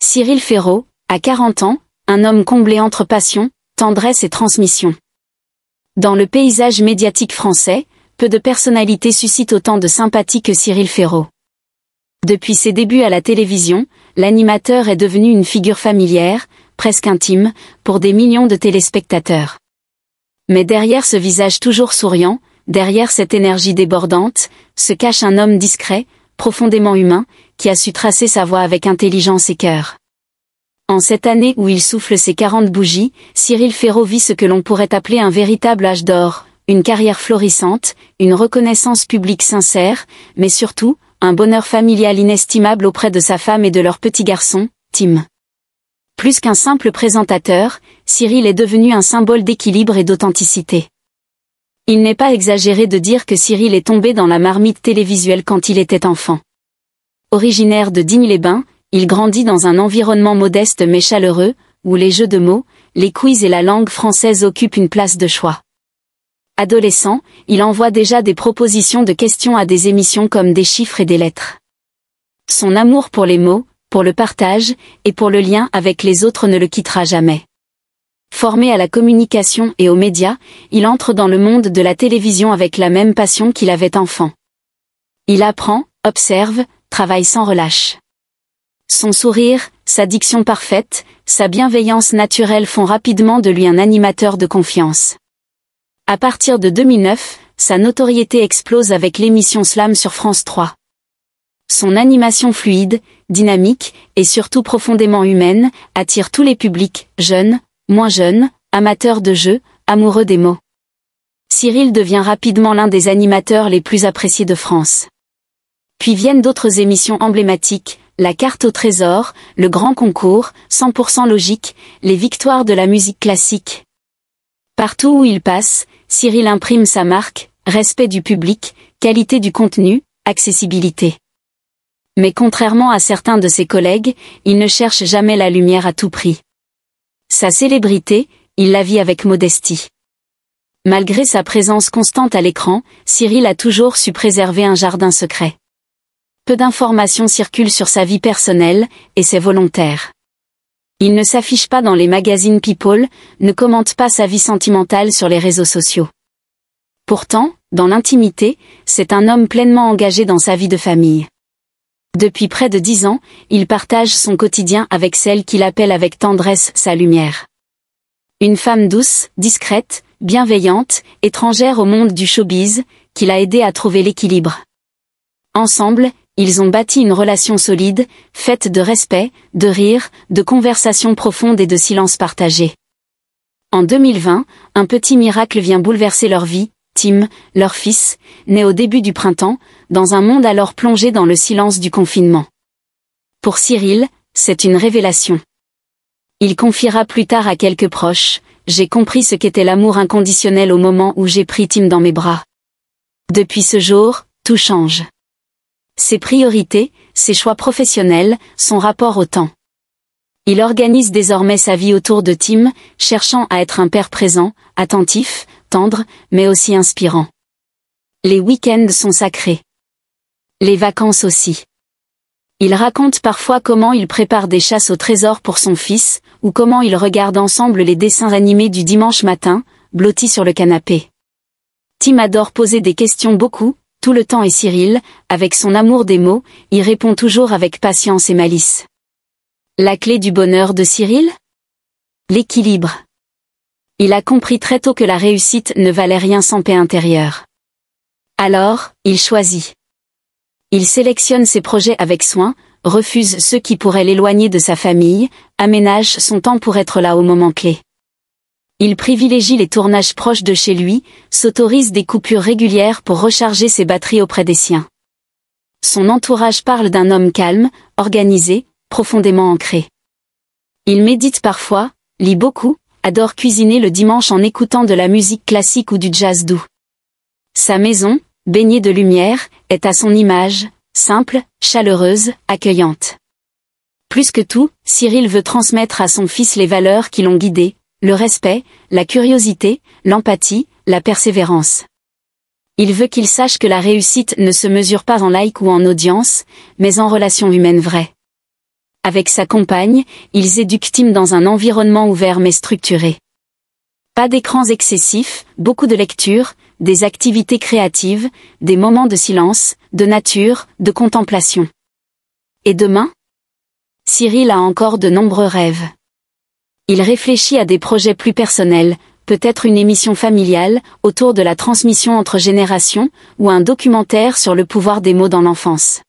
Cyril Ferraud, à 40 ans, un homme comblé entre passion, tendresse et transmission. Dans le paysage médiatique français, peu de personnalités suscitent autant de sympathie que Cyril Ferraud. Depuis ses débuts à la télévision, l'animateur est devenu une figure familière, presque intime, pour des millions de téléspectateurs. Mais derrière ce visage toujours souriant, derrière cette énergie débordante, se cache un homme discret, profondément humain, qui a su tracer sa voie avec intelligence et cœur. En cette année où il souffle ses 40 bougies, Cyril Ferraud vit ce que l'on pourrait appeler un véritable âge d'or, une carrière florissante, une reconnaissance publique sincère, mais surtout, un bonheur familial inestimable auprès de sa femme et de leur petit garçon, Tim. Plus qu'un simple présentateur, Cyril est devenu un symbole d'équilibre et d'authenticité. Il n'est pas exagéré de dire que Cyril est tombé dans la marmite télévisuelle quand il était enfant. Originaire de Digne-les-Bains, il grandit dans un environnement modeste mais chaleureux, où les jeux de mots, les quiz et la langue française occupent une place de choix. Adolescent, il envoie déjà des propositions de questions à des émissions comme Des chiffres et des lettres. Son amour pour les mots, pour le partage, et pour le lien avec les autres ne le quittera jamais. Formé à la communication et aux médias, il entre dans le monde de la télévision avec la même passion qu'il avait enfant. Il apprend, observe, travaille sans relâche. Son sourire, sa diction parfaite, sa bienveillance naturelle font rapidement de lui un animateur de confiance. À partir de 2009, sa notoriété explose avec l'émission Slam sur France 3. Son animation fluide, dynamique, et surtout profondément humaine, attire tous les publics, jeunes, moins jeunes, amateurs de jeux, amoureux des mots. Cyril devient rapidement l'un des animateurs les plus appréciés de France. Puis viennent d'autres émissions emblématiques, La carte au trésor, Le grand concours, 100% logique, les victoires de la musique classique. Partout où il passe, Cyril imprime sa marque, respect du public, qualité du contenu, accessibilité. Mais contrairement à certains de ses collègues, il ne cherche jamais la lumière à tout prix. Sa célébrité, il la vit avec modestie. Malgré sa présence constante à l'écran, Cyril a toujours su préserver un jardin secret. Peu d'informations circulent sur sa vie personnelle, et c'est volontaire. Il ne s'affiche pas dans les magazines People, ne commente pas sa vie sentimentale sur les réseaux sociaux. Pourtant, dans l'intimité, c'est un homme pleinement engagé dans sa vie de famille. Depuis près de 10 ans, il partage son quotidien avec celle qu'il appelle avec tendresse sa lumière. Une femme douce, discrète, bienveillante, étrangère au monde du showbiz, qui l'a aidé à trouver l'équilibre. Ensemble, ils ont bâti une relation solide, faite de respect, de rire, de conversations profondes et de silences partagés. En 2020, un petit miracle vient bouleverser leur vie, Tim, leur fils, né au début du printemps, dans un monde alors plongé dans le silence du confinement. Pour Cyril, c'est une révélation. Il confiera plus tard à quelques proches, « J'ai compris ce qu'était l'amour inconditionnel au moment où j'ai pris Tim dans mes bras. Depuis ce jour, tout change. » Ses priorités, ses choix professionnels, son rapport au temps. Il organise désormais sa vie autour de Tim, cherchant à être un père présent, attentif, tendre, mais aussi inspirant. Les week-ends sont sacrés. Les vacances aussi. Il raconte parfois comment il prépare des chasses au trésor pour son fils, ou comment ils regardent ensemble les dessins animés du dimanche matin, blottis sur le canapé. Tim adore poser des questions beaucoup, tout le temps, et Cyril, avec son amour des mots, y répond toujours avec patience et malice. La clé du bonheur de Cyril ? L'équilibre. Il a compris très tôt que la réussite ne valait rien sans paix intérieure. Alors, il choisit. Il sélectionne ses projets avec soin, refuse ceux qui pourraient l'éloigner de sa famille, aménage son temps pour être là au moment clé. Il privilégie les tournages proches de chez lui, s'autorise des coupures régulières pour recharger ses batteries auprès des siens. Son entourage parle d'un homme calme, organisé, profondément ancré. Il médite parfois, lit beaucoup, adore cuisiner le dimanche en écoutant de la musique classique ou du jazz doux. Sa maison, baignée de lumière, est à son image, simple, chaleureuse, accueillante. Plus que tout, Cyril veut transmettre à son fils les valeurs qui l'ont guidé, le respect, la curiosité, l'empathie, la persévérance. Il veut qu'il sache que la réussite ne se mesure pas en like ou en audience, mais en relations humaines vraies. Avec sa compagne, ils éduquent Tim dans un environnement ouvert mais structuré. Pas d'écrans excessifs, beaucoup de lecture, des activités créatives, des moments de silence, de nature, de contemplation. Et demain? Cyril a encore de nombreux rêves. Il réfléchit à des projets plus personnels, peut-être une émission familiale, autour de la transmission entre générations, ou un documentaire sur le pouvoir des mots dans l'enfance.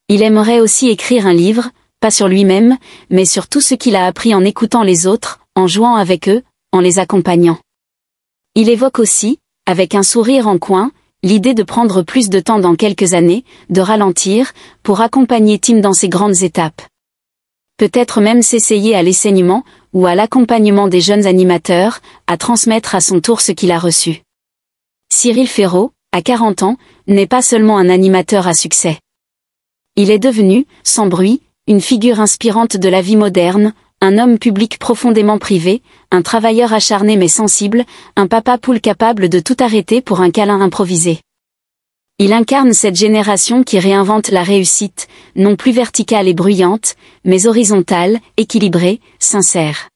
Il aimerait aussi écrire un livre, pas sur lui-même, mais sur tout ce qu'il a appris en écoutant les autres, en jouant avec eux, en les accompagnant. Il évoque aussi, avec un sourire en coin, l'idée de prendre plus de temps dans quelques années, de ralentir, pour accompagner Tim dans ses grandes étapes. Peut-être même s'essayer à l'enseignement, ou à l'accompagnement des jeunes animateurs, à transmettre à son tour ce qu'il a reçu. Cyril Ferraud, à 40 ans, n'est pas seulement un animateur à succès. Il est devenu, sans bruit, une figure inspirante de la vie moderne, un homme public profondément privé, un travailleur acharné mais sensible, un papa poule capable de tout arrêter pour un câlin improvisé. Il incarne cette génération qui réinvente la réussite, non plus verticale et bruyante, mais horizontale, équilibrée, sincère.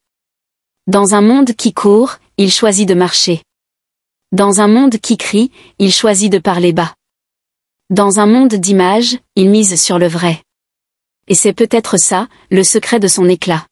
Dans un monde qui court, il choisit de marcher. Dans un monde qui crie, il choisit de parler bas. Dans un monde d'images, il mise sur le vrai. Et c'est peut-être ça, le secret de son éclat.